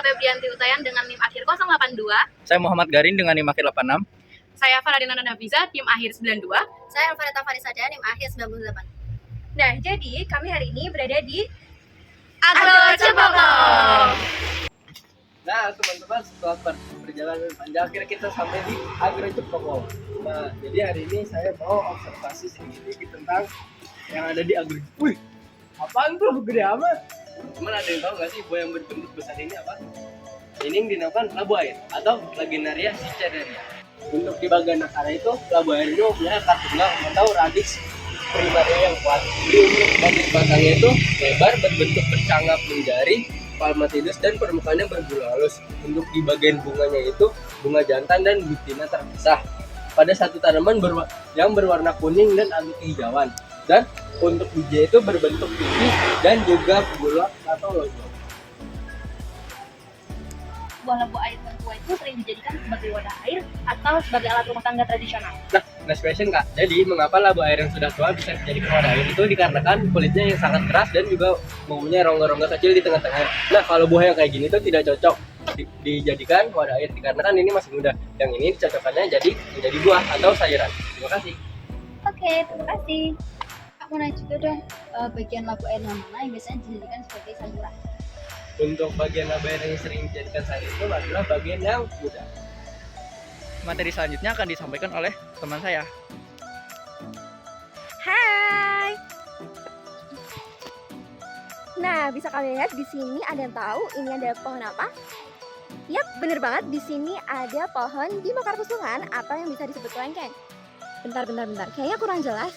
Febrianti Utayan dengan NIM akhir 082. Saya Muhammad Garin dengan NIM akhir 86. Saya Faradina Nanabiza, NIM akhir 92. Saya Alfareta Farisada, NIM akhir 98. Nah, jadi kami hari ini berada di Agro Cepoko. Nah, teman-teman, setelah perjalanan panjang akhirnya kita sampai di Agro Cepoko. Nah, jadi hari ini saya mau observasi sedikit tentang yang ada di Agro. Wih, apaan tuh gede amat? Teman ada yang tahu nggak sih buah yang berbentuk besar ini apa? Ini yang dinamakan labu air atau Lagenaria cicadaria. Untuk di bagian akar itu, labu air ini mempunyai akar tunggal atau radix primernya yang kuat. Jadi untuk bagian batangnya itu lebar, berbentuk bercangkap menjari, palmatidus dan permukaannya berbulu halus. Untuk di bagian bunganya itu bunga jantan dan betina terpisah. Pada satu tanaman yang berwarna kuning dan agak kehijauan. Dan untuk biji itu berbentuk tipis dan juga bulat atau lonjong. buah labu air tua itu sering dijadikan sebagai wadah air atau sebagai alat rumah tangga tradisional. Nah, next question Kak. Jadi, mengapa labu air yang sudah tua bisa dijadikan wadah air itu dikarenakan kulitnya yang sangat keras dan juga mempunyai rongga-rongga kecil di tengah-tengah. Nah, kalau buah yang kayak gini tuh tidak cocok dijadikan wadah air dikarenakan ini masih muda. Yang ini cocoknya menjadi buah atau sayuran. Terima kasih. Oke, terima kasih. Aku nanya juga dong, bagian labu air yang mana yang biasanya dijadikan sebagai sayuran? Untuk bagian labu air yang sering dijadikan sayur itu adalah bagian yang muda. Materi selanjutnya akan disampaikan oleh teman saya. Hai. Nah, bisa kalian lihat di sini ada yang tahu ini ada pohon apa? Yap, bener banget, di sini ada pohon Dimokar-pusungan atau yang bisa disebut kelengkeng. Bentar, kayaknya kurang jelas.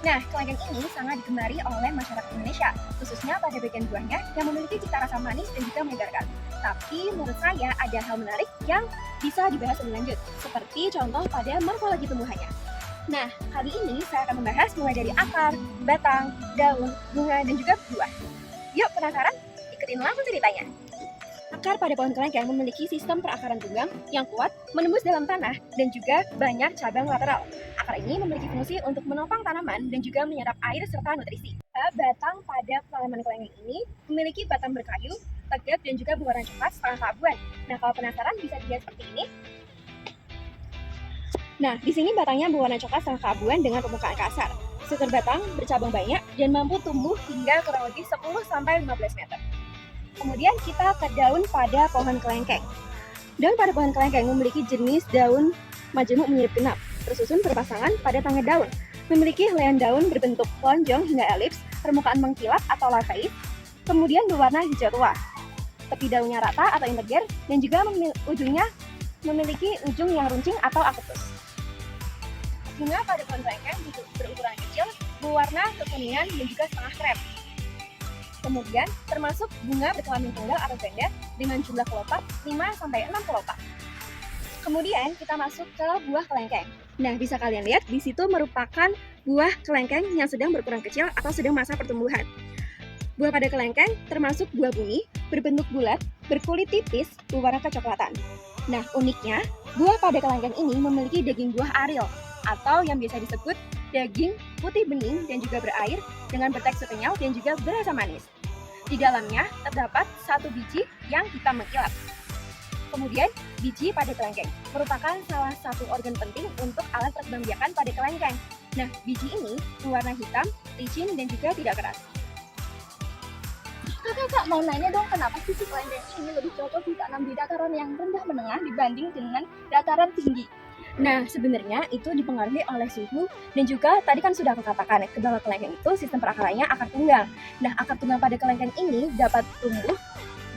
Nah, kelengkeng ini sangat digemari oleh masyarakat Indonesia, khususnya pada bagian buahnya yang memiliki cita rasa manis dan juga menyegarkan. Tapi menurut saya ada hal menarik yang bisa dibahas lebih lanjut, seperti contoh pada morfologi tumbuhannya. Nah, kali ini saya akan membahas mulai dari akar, batang, daun, bunga, dan juga buah. Yuk, penasaran? Ikutin langsung ceritanya. Akar pada pohon kelengkeng memiliki sistem perakaran tunggang yang kuat, menembus dalam tanah, dan juga banyak cabang lateral. Akar ini memiliki fungsi untuk menopang tanaman dan juga menyerap air serta nutrisi. Batang pada tanaman kelengkeng ini memiliki batang berkayu, tegap, dan juga berwarna coklat setengah keabuan. Nah, kalau penasaran bisa dilihat seperti ini. Nah, di sini batangnya berwarna coklat setengah keabuan dengan permukaan kasar. Struktur batang bercabang banyak dan mampu tumbuh hingga kurang lebih 10-15 meter. Kemudian kita ke daun pada pohon kelengkeng. Daun pada pohon kelengkeng memiliki jenis daun majemuk menyirip genap, tersusun berpasangan pada tangga daun. Memiliki helaian daun berbentuk lonjong hingga elips, permukaan mengkilap atau lavais, kemudian berwarna hijau tua. Tepi daunnya rata atau integer, dan juga ujungnya memiliki ujung yang runcing atau apetus. Bunga pada pohon kelengkeng berukuran kecil, berwarna kekuningan dan juga setengah krem. Kemudian termasuk bunga berkelamin tunggal atau ganda dengan jumlah kelopak 5-6 kelopak. Kemudian kita masuk ke buah kelengkeng. Nah, bisa kalian lihat di situ merupakan buah kelengkeng yang sedang berukuran kecil atau sedang masa pertumbuhan. Buah pada kelengkeng termasuk buah buni, berbentuk bulat, berkulit tipis, berwarna kecoklatan. Nah, uniknya, buah pada kelengkeng ini memiliki daging buah aril atau yang biasa disebut daging putih bening dan juga berair dengan bertekstur kenyal dan juga berasa manis. Di dalamnya terdapat satu biji yang hitam mengkilap. Kemudian, biji pada kelengkeng merupakan salah satu organ penting untuk alat perkembangbiakan pada kelengkeng. Nah, biji ini berwarna hitam, licin, dan juga tidak keras. Kakak mau nanya dong, kenapa sih si kelengkeng ini lebih cocok ditanam di dataran yang rendah menengah dibanding dengan dataran tinggi? Nah, sebenarnya itu dipengaruhi oleh suhu dan juga tadi kan sudah aku katakan bahwa kelengkeng itu sistem perakarannya akar tunggang. Nah, akar tunggang pada kelengkeng ini dapat tumbuh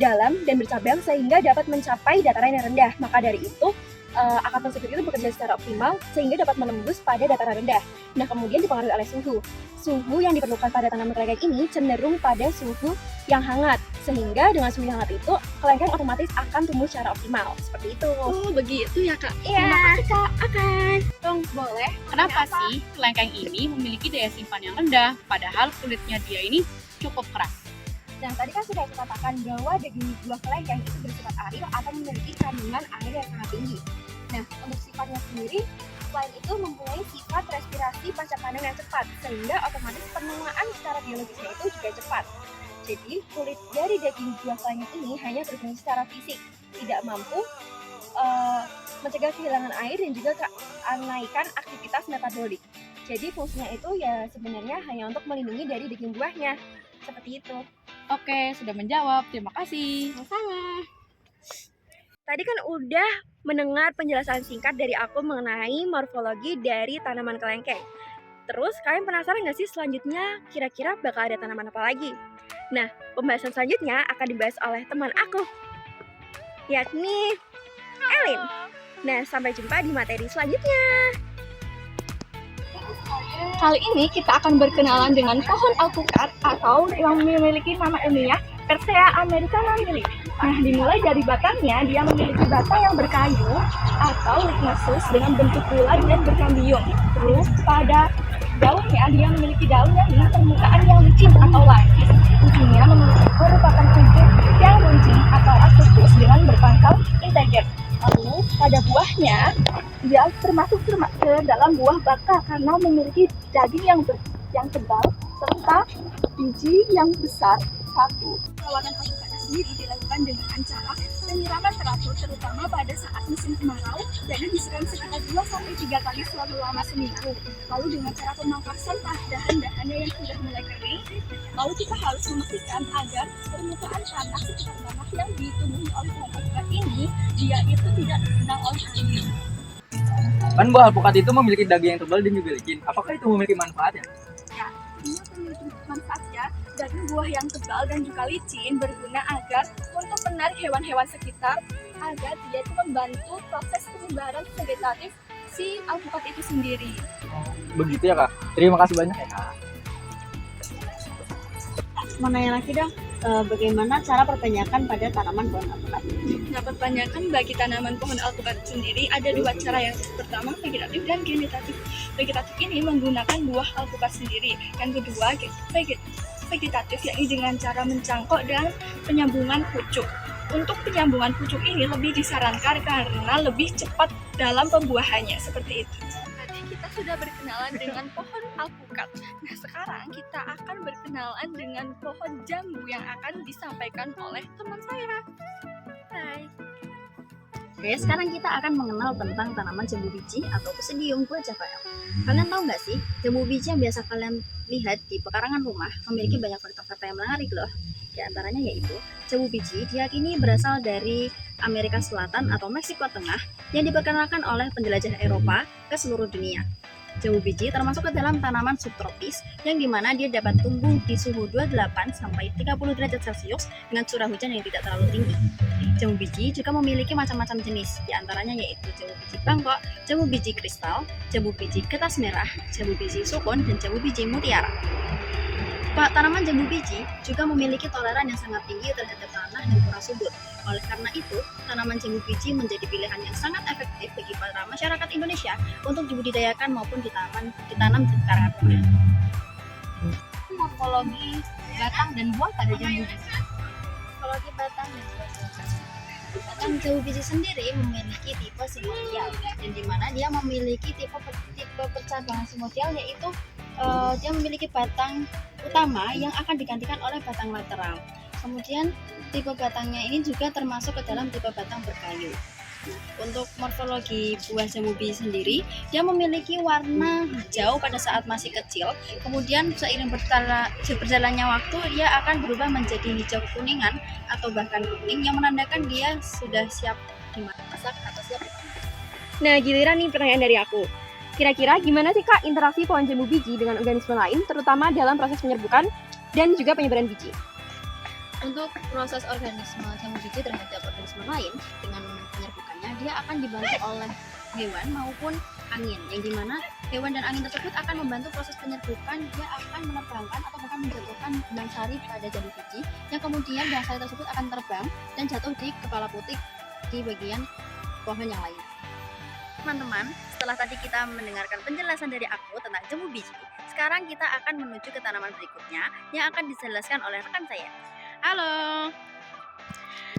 dalam dan bercabang sehingga dapat mencapai dataran yang rendah. Maka dari itu, akar tersebut itu bekerja secara optimal sehingga dapat menembus pada dataran rendah. Nah, kemudian dipengaruhi oleh suhu. Suhu yang diperlukan pada tanaman kelengkeng ini cenderung pada suhu yang hangat. Sehingga dengan suhu yang hangat itu, kelengkeng otomatis akan tumbuh secara optimal. Seperti itu. Oh, begitu ya, Kak. Iya, Kak, akan. Dong, boleh. Kenapa sih kelengkeng ini memiliki daya simpan yang rendah, padahal kulitnya dia ini cukup keras? Nah, tadi kan sudah saya katakan bahwa daging buah kelengkeng itu bersifat aril atau memiliki kandungan air yang sangat tinggi. Nah, untuk sifatnya sendiri, selain itu mempunyai sifat respirasi pasca panen yang cepat, sehingga otomatis penuaan secara biologisnya itu juga cepat. Jadi, kulit dari daging buah selanyum ini hanya berfungsi secara fisik, tidak mampu mencegah kehilangan air dan juga menaikkan aktivitas metabolik. Jadi fungsinya itu ya sebenarnya hanya untuk melindungi dari daging buahnya. Seperti itu. Oke, sudah menjawab. Terima kasih. Sama-sama. Tadi kan udah mendengar penjelasan singkat dari aku mengenai morfologi dari tanaman kelengkeng. Terus kalian penasaran nggak sih selanjutnya kira-kira bakal ada tanaman apa lagi? Nah, pembahasan selanjutnya akan dibahas oleh teman aku, yakni Elin. Nah, sampai jumpa di materi selanjutnya. Kali ini kita akan berkenalan dengan pohon alpukat atau yang memiliki nama ilmiah Persea americana milik. Nah, dimulai dari batangnya, dia memiliki batang yang berkayu atau lignosus dengan bentuk bulat dan berkambium. Terus pada daunnya, dia memiliki daun yang permukaan yang licin atau lapis. Ujungnya merupakan kuncup yang runcing atau ascopus dengan berpangkal integer. Lalu pada buahnya, dia termasuk ke dalam buah baka karena memiliki daging yang tebal serta biji yang besar. Perawatan alpukat sendiri dilakukan dengan cara penyiraman teratur terutama pada saat musim kemarau, jadi disiram sekitar 2-3 kali selama seminggu. Lalu dengan cara pemangkasan dahan-dahannya yang sudah mulai kering, lalu kita harus memastikan agar permukaan tanah sekitar tanah yang ditumbuhi oleh pohon alpukat ini dia itu tidak tergenang oleh angin. Kan buah alpukat itu memiliki daging yang tebal dan juga licin. Apakah itu memiliki manfaat ya? Ya, ini memiliki manfaatnya. Daging buah yang tebal dan juga licin berguna agar untuk menarik hewan-hewan sekitar agar dia itu membantu proses penyebaran vegetatif si alpukat itu sendiri. Begitu ya Kak. Terima kasih banyak ya Kak. Mau nanya lagi dong, bagaimana cara perbanyakan pada tanaman pohon alpukat? Nah, perbanyakan bagi tanaman pohon alpukat sendiri ada 2 cara. Yang pertama, vegetatif dan genetatif. Vegetatif ini menggunakan buah alpukat sendiri. Yang kedua, vegetatif yakni dengan cara mencangkok dan penyambungan pucuk. Untuk penyambungan pucuk ini lebih disarankan karena lebih cepat dalam pembuahannya, seperti itu. Tadi kita sudah berkenalan dengan pohon alpukat. Nah, sekarang kita akan berkenalan dengan pohon jambu yang akan disampaikan oleh teman saya. Hai. Oke, sekarang kita akan mengenal tentang tanaman jambu biji atau Psidium guajavae. Kalian tahu nggak sih, jambu biji yang biasa kalian lihat di pekarangan rumah memiliki banyak fakta-fakta yang menarik loh. Di antaranya yaitu, jambu biji diyakini berasal dari Amerika Selatan atau Meksiko Tengah yang diperkenalkan oleh penjelajah Eropa ke seluruh dunia. Jambu biji termasuk ke dalam tanaman subtropis yang dimana dia dapat tumbuh di suhu 28 sampai 30 derajat Celcius dengan curah hujan yang tidak terlalu tinggi. Jambu biji juga memiliki macam-macam jenis, di antaranya yaitu jambu biji bangkok, jambu biji kristal, jambu biji kertas merah, jambu biji sukun, dan jambu biji mutiara. Tanaman jambu biji juga memiliki toleran yang sangat tinggi terhadap tanah dan kurang subur. Oleh karena itu, tanaman jambu biji menjadi pilihan yang sangat efektif bagi para masyarakat Indonesia untuk dibudidayakan maupun ditanam di pekarangan rumah. Morfologi batang dan buah pada jambu biji. Morfologi batang dan buah. Batang jambu biji sendiri memiliki tipe simotial, dan dimana dia memiliki tipe percabangan simotial, yaitu dia memiliki batang utama yang akan digantikan oleh batang lateral. Kemudian tipe batangnya ini juga termasuk ke dalam tipe batang berkayu. Nah, untuk morfologi buah jambu biji sendiri, dia memiliki warna hijau pada saat masih kecil. Kemudian seiring berjalannya waktu, dia akan berubah menjadi hijau kuningan atau bahkan kuning yang menandakan dia sudah siap dimasak atau siap dipanen. Nah, giliran nih pertanyaan dari aku. Kira-kira gimana sih Kak interaksi pohon jambu biji dengan organisme lain, terutama dalam proses penyerbukan dan juga penyebaran biji? Untuk proses organisme jambu biji terhadap organisme lain dengan penyerbukannya, dia akan dibantu oleh hewan maupun angin, yang dimana hewan dan angin tersebut akan membantu proses penyerbukan. Dia akan menerbangkan atau bahkan menjatuhkan benang sari pada jambu biji, yang kemudian benang sari tersebut akan terbang dan jatuh di kepala putik di bagian pohon yang lain. Teman-teman, setelah tadi kita mendengarkan penjelasan dari aku tentang jambu biji, sekarang kita akan menuju ke tanaman berikutnya yang akan dijelaskan oleh rekan saya. Halo.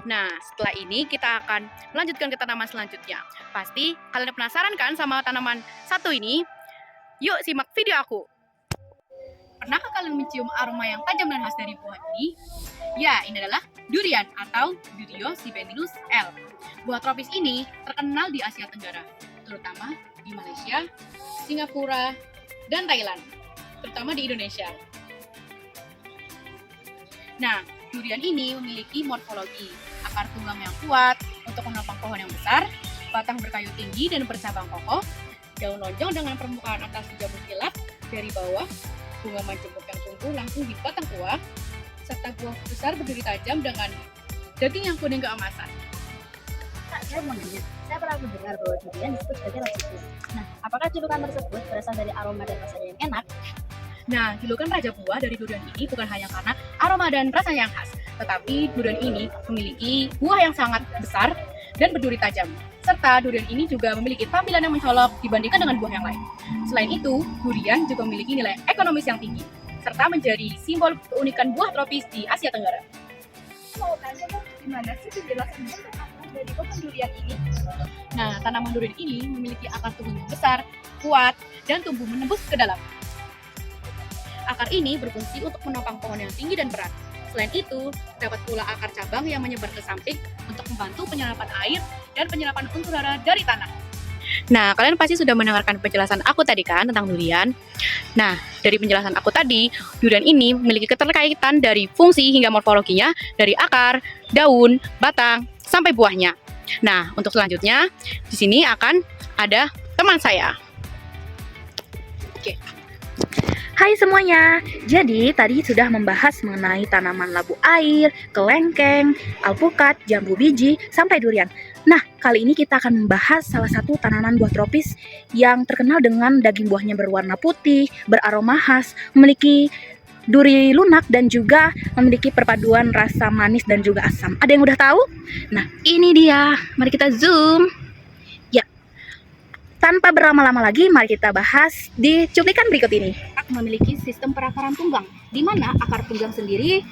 Nah, setelah ini kita akan melanjutkan ke tanaman selanjutnya. Pasti kalian penasaran kan sama tanaman satu ini? Yuk simak video aku. Pernahkah kalian mencium aroma yang tajam dan khas dari buah ini? Ya, ini adalah durian atau Durio sibentilus L. Buah tropis ini terkenal di Asia Tenggara, terutama di Malaysia, Singapura, dan Thailand, terutama di Indonesia. Nah, durian ini memiliki morfologi akar tunggang yang kuat untuk menopang pohon yang besar, batang berkayu tinggi dan bercabang kokoh, daun lonjong dengan permukaan atas jamur kilap dari bawah, bunga majemuk yang tumbuh langsung di batang tua, serta buah besar berduri tajam dengan daging yang kuning keemasan. Kak, saya mau nanya, saya pernah mendengar bahwa durian disebut sebagai raja buah. Nah, apakah julukan tersebut berasal dari aroma dan rasanya yang enak? Nah, julukan raja buah dari durian ini bukan hanya karena aroma dan rasanya yang khas, tetapi durian ini memiliki buah yang sangat besar dan berduri tajam. Serta durian ini juga memiliki tampilan yang mencolok dibandingkan dengan buah yang lain. Selain itu, durian juga memiliki nilai ekonomis yang tinggi, serta menjadi simbol keunikan buah tropis di Asia Tenggara. Mau tanya dong, gimana sih penjelasan bentuk akar dari pohon durian ini? Nah, tanaman durian ini memiliki akar tunggang yang besar, kuat, dan tumbuh menembus ke dalam. Akar ini berfungsi untuk menopang pohon yang tinggi dan berat. Selain itu, terdapat pula akar cabang yang menyebar ke samping untuk membantu penyerapan air dan penyerapan unsur hara dari tanah. Nah, kalian pasti sudah mendengarkan penjelasan aku tadi kan tentang durian. Nah, dari penjelasan aku tadi, durian ini memiliki keterkaitan dari fungsi hingga morfologinya dari akar, daun, batang, sampai buahnya. Nah, untuk selanjutnya, di sini akan ada teman saya. Hai semuanya, jadi tadi sudah membahas mengenai tanaman labu air, kelengkeng, alpukat, jambu biji, sampai durian. Nah, kali ini kita akan membahas salah satu tanaman buah tropis yang terkenal dengan daging buahnya berwarna putih, beraroma khas, memiliki duri lunak dan juga memiliki perpaduan rasa manis dan juga asam. Ada yang udah tahu? Nah, ini dia. Mari kita zoom. Ya, tanpa berlama-lama lagi, mari kita bahas di cuplikan berikut ini. Memiliki sistem perakaran tunggang, di mana akar tunggang sendiri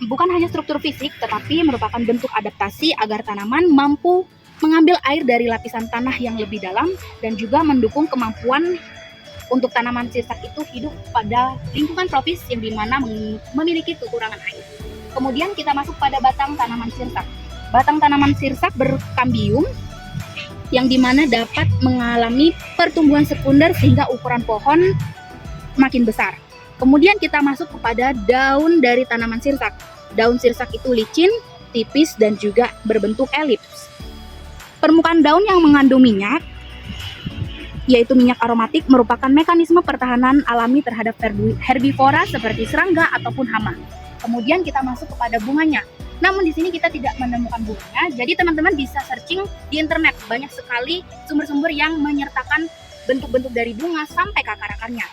bukan hanya struktur fisik, tetapi merupakan bentuk adaptasi agar tanaman mampu mengambil air dari lapisan tanah yang lebih dalam dan juga mendukung kemampuan untuk tanaman sirsak itu hidup pada lingkungan tropis yang dimana memiliki kekurangan air. Kemudian kita masuk pada batang tanaman sirsak. Batang tanaman sirsak berkambium yang dimana dapat mengalami pertumbuhan sekunder sehingga ukuran pohon makin besar. Kemudian kita masuk kepada daun dari tanaman sirsak. Daun sirsak itu licin, tipis, dan juga berbentuk elips. Permukaan daun yang mengandung minyak, yaitu minyak aromatik, merupakan mekanisme pertahanan alami terhadap herbivora seperti serangga ataupun hama. Kemudian kita masuk kepada bunganya. Namun di sini kita tidak menemukan bunganya, jadi teman-teman bisa searching di internet. Banyak sekali sumber-sumber yang menyertakan bentuk-bentuk dari bunga sampai ke akar-akarnya.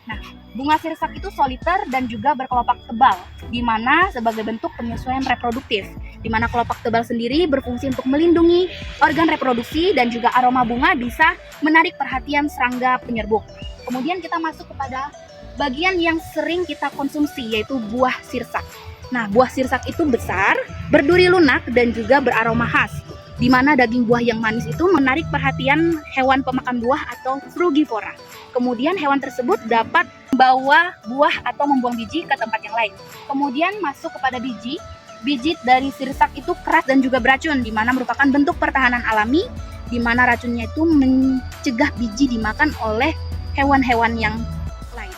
Nah, bunga sirsak itu soliter dan juga berkelopak tebal, di mana sebagai bentuk penyesuaian reproduktif, di mana kelopak tebal sendiri berfungsi untuk melindungi organ reproduksi dan juga aroma bunga bisa menarik perhatian serangga penyerbuk. Kemudian kita masuk kepada bagian yang sering kita konsumsi, yaitu buah sirsak. Nah, buah sirsak itu besar, berduri lunak, dan juga beraroma khas, di mana daging buah yang manis itu menarik perhatian hewan pemakan buah atau frugivora. Kemudian hewan tersebut dapat membawa buah atau membuang biji ke tempat yang lain. Kemudian masuk kepada biji. Biji dari sirsak itu keras dan juga beracun, di mana merupakan bentuk pertahanan alami, di mana racunnya itu mencegah biji dimakan oleh hewan-hewan yang lain.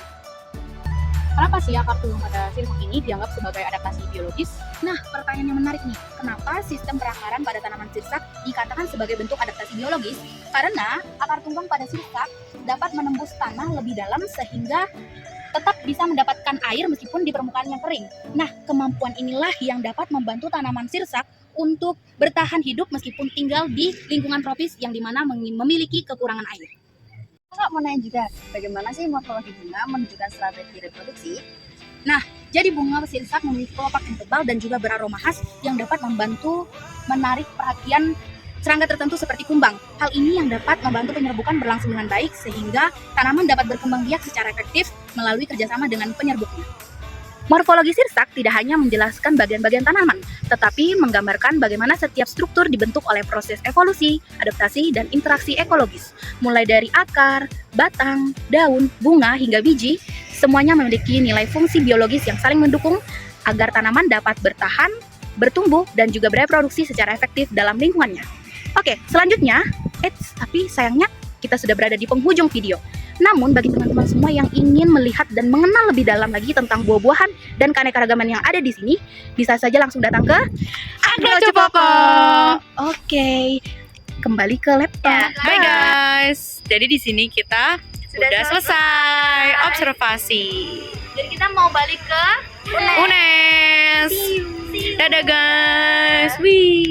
Kenapa sih akar tunggang pada sirsak ini dianggap sebagai adaptasi biologis? Nah, pertanyaan yang menarik nih, kenapa sistem perakaran pada tanaman sirsak dikatakan sebagai bentuk adaptasi biologis? Karena akar tunggang pada sirsak dapat menembus tanah lebih dalam sehingga tetap bisa mendapatkan air meskipun di permukaan yang kering. Nah, kemampuan inilah yang dapat membantu tanaman sirsak untuk bertahan hidup meskipun tinggal di lingkungan tropis yang dimana memiliki kekurangan air. Kakak mau nanya juga, bagaimana sih morfologi bunga menunjukkan strategi reproduksi? Nah, jadi bunga sirsak memiliki kelopak yang tebal dan juga beraroma khas yang dapat membantu menarik perhatian serangga tertentu seperti kumbang. Hal ini yang dapat membantu penyerbukan berlangsung dengan baik sehingga tanaman dapat berkembang biak secara efektif melalui kerjasama dengan penyerbuknya. Morfologi sirsak tidak hanya menjelaskan bagian-bagian tanaman, tetapi menggambarkan bagaimana setiap struktur dibentuk oleh proses evolusi, adaptasi, dan interaksi ekologis. Mulai dari akar, batang, daun, bunga, hingga biji, semuanya memiliki nilai fungsi biologis yang saling mendukung agar tanaman dapat bertahan, bertumbuh, dan juga bereproduksi secara efektif dalam lingkungannya. Oke, selanjutnya, tapi sayangnya kita sudah berada di penghujung video. Namun bagi teman-teman semua yang ingin melihat dan mengenal lebih dalam lagi tentang buah-buahan dan keanekaragaman yang ada di sini, bisa saja langsung datang ke Agro Cepoko. Oke, kembali ke laptop. Bye guys. Jadi di sini kita sudah selesai observasi. Jadi kita mau balik ke UNES. Dadah guys. Wih.